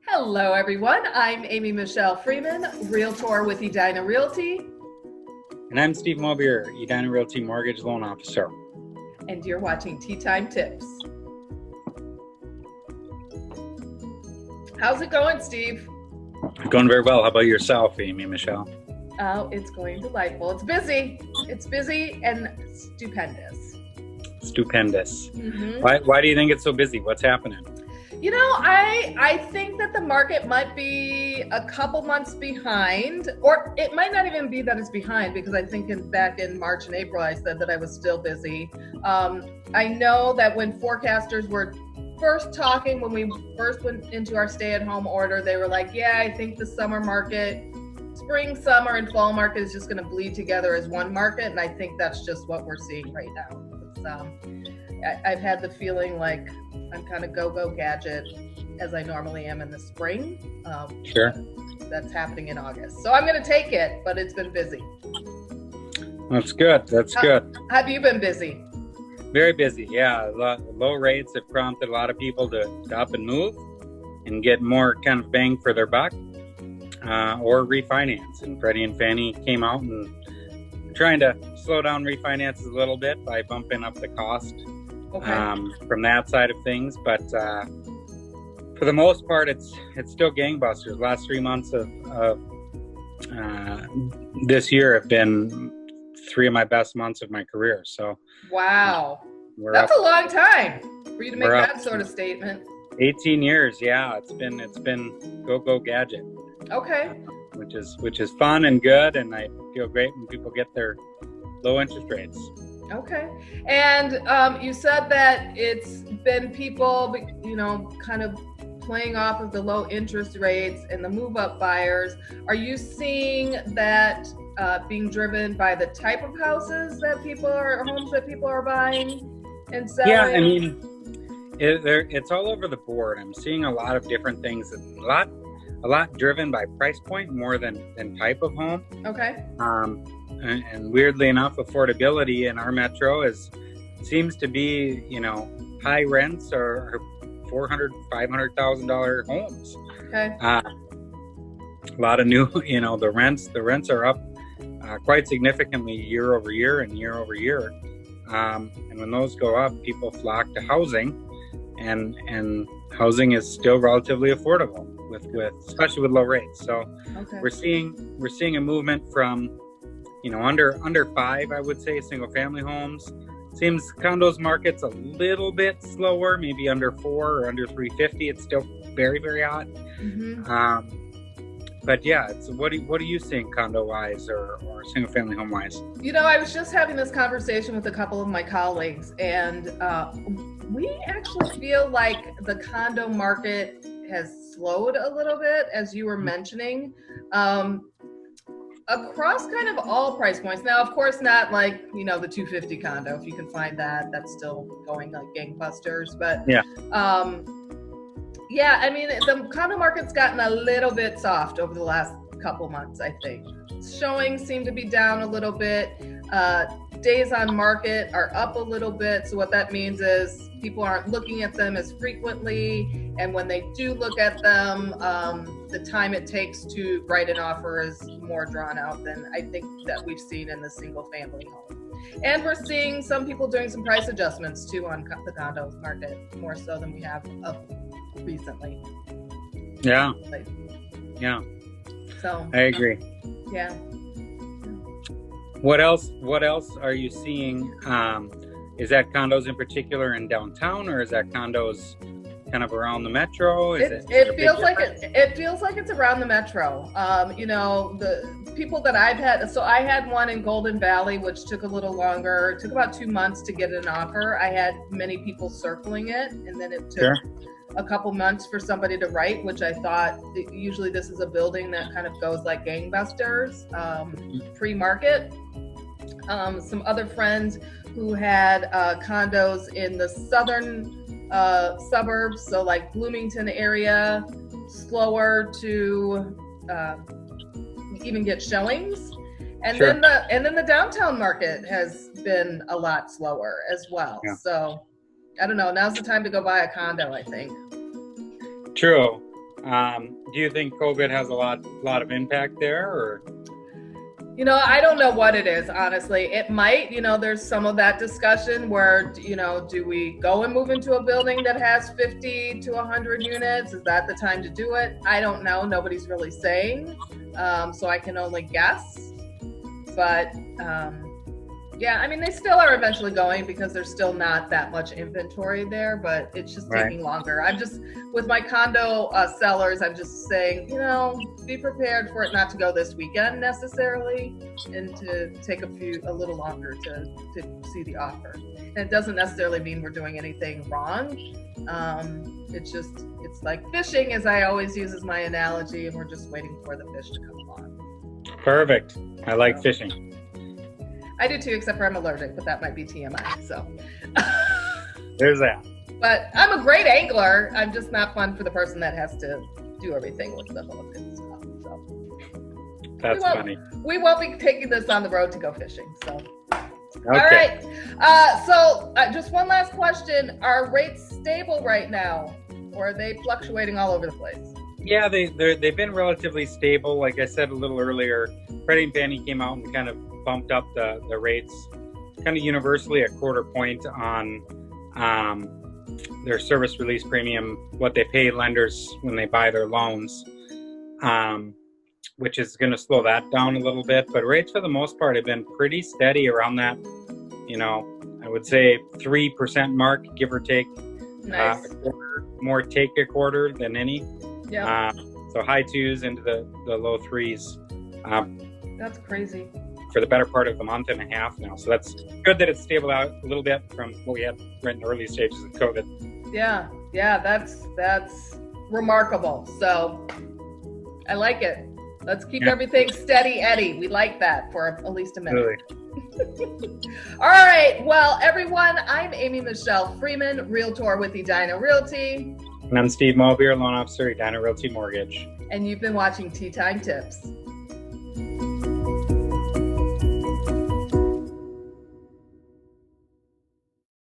Hello, everyone. I'm Amy Michielle Freeman, Realtor with Edina Realty, And I'm Steve Mohabir, Edina Realty Mortgage Loan Officer. and you're watching Tea Time Tips. How's it going, Steve? Going very well. How about yourself, Amy Michelle? Oh, it's going delightful. It's busy. It's busy and stupendous. Stupendous. Mm-hmm. Why do you think it's so busy? What's happening? You know, I think that the market might be a couple months behind, or it might not even be that it's behind, because I think back in March and April, I said that I was still busy. I know that when forecasters were first talking, when we first went into our stay-at-home order, they were like, yeah, I think the summer market, spring, summer, and fall market is just going to bleed together as one market, and I think that's just what we're seeing right now. I've had the feeling like I'm kind of go-go gadget as I normally am in the spring. Sure. That's happening in August. So I'm going to take it, but it's been busy. That's good. That's good. Have you been busy? Very busy. Yeah. Low rates have prompted a lot of people to up and move and get more kind of bang for their buck or refinance. And Freddie and Fannie came out and trying to slow down refinances a little bit by bumping up the cost from that side of things. But for the most part, it's still gangbusters. Last 3 months of this year have been 3 of my best months of my career. So wow, that's a long time for you to make that sort of statement. 18 years, yeah. It's been go gadget. Okay. Which is fun and good, and I feel great when people get their low interest rates. Okay. And you said that it's been people, kind of playing off of the low interest rates and the move-up buyers. Are you seeing that being driven by the type of houses that homes that people are buying and selling? Yeah, I mean, it's all over the board. I'm seeing a lot of different things, a lot driven by price point more than type of home. Okay. And weirdly enough, affordability in our metro seems to be, high rents or $400,000, $500,000 homes. Okay. A lot of new, the rents are up quite significantly year over year. And when those go up, people flock to housing, and housing is still relatively affordable with especially with low rates. So okay. we're seeing a movement from under 5, I would say, single family homes. Seems condos market's a little bit slower, maybe under 4 or under 350. It's still very, very hot. Mm-hmm. But yeah, what are you seeing condo wise or single family home wise? I was just having this conversation with a couple of my colleagues, and we actually feel like the condo market has slowed a little bit, as you were mentioning, across kind of all price points. Now, of course, not like, the 250 condo. If you can find that, that's still going like gangbusters. But yeah, I mean, the condo market's gotten a little bit soft over the last couple months, I think. Showings seem to be down a little bit. Days on market are up a little bit. So what that means is people aren't looking at them as frequently. And when they do look at them, the time it takes to write an offer is more drawn out than I think that we've seen in the single family home. And we're seeing some people doing some price adjustments too on the condo market, more so than we have recently. Yeah. Yeah. So I agree. Yeah. What else are you seeing? Is that condos in particular in downtown, or is that condos kind of around the metro? It feels like it's around the metro. The people that I've had, so I had one in Golden Valley, which took a little longer. It took about 2 months to get an offer. I had many people circling it, and then it took a couple months for somebody to write, which I thought, usually this is a building that kind of goes like gangbusters, pre-market. Some other friends who had condos in the southern suburbs, so like Bloomington area, slower to even get showings. And then the downtown market has been a lot slower as well. Yeah. So I don't know, now's the time to go buy a condo, I think. True. Do you think COVID has a lot of impact there, or? I don't know what it is, honestly. It might, there's some of that discussion where, do we go and move into a building that has 50 to 100 units? Is that the time to do it? I don't know. Nobody's really saying. So I can only guess. But yeah, I mean, they still are eventually going because there's still not that much inventory there, but it's just taking longer. I'm just, with my condo sellers, I'm just saying, be prepared for it not to go this weekend necessarily, and to take a little longer to see the offer. And it doesn't necessarily mean we're doing anything wrong. It's like fishing, as I always use as my analogy, and we're just waiting for the fish to come along. Perfect. I like fishing. I do too, except for I'm allergic, but that might be TMI. So there's that. But I'm a great angler. I'm just not fun for the person that has to do everything with the hook and stuff. So that's funny. We won't be taking this on the road to go fishing. So okay. All right. So just one last question: are rates stable right now, or are they fluctuating all over the place? Yeah, they've been relatively stable. Like I said a little earlier, Freddie and Fannie came out and kind of bumped up the rates kind of universally a quarter point on their service release premium, what they pay lenders when they buy their loans, which is going to slow that down a little bit. But rates for the most part have been pretty steady around that, I would say 3% mark, give or take. Nice. A quarter, more take a quarter than any. Yeah. So high twos into the low threes. That's crazy. For the better part of a month and a half now. So that's good that it's stable out a little bit from what we had right in the early stages of COVID. Yeah, that's remarkable. So I like it. Let's keep everything steady Eddie. We like that for at least a minute. Really. All right. Well, everyone, I'm Amy Michielle Freeman, Realtor with Edina Realty. And I'm Steve Mohabir, Loan Officer, Edina Realty Mortgage. And you've been watching Tea Time Tips.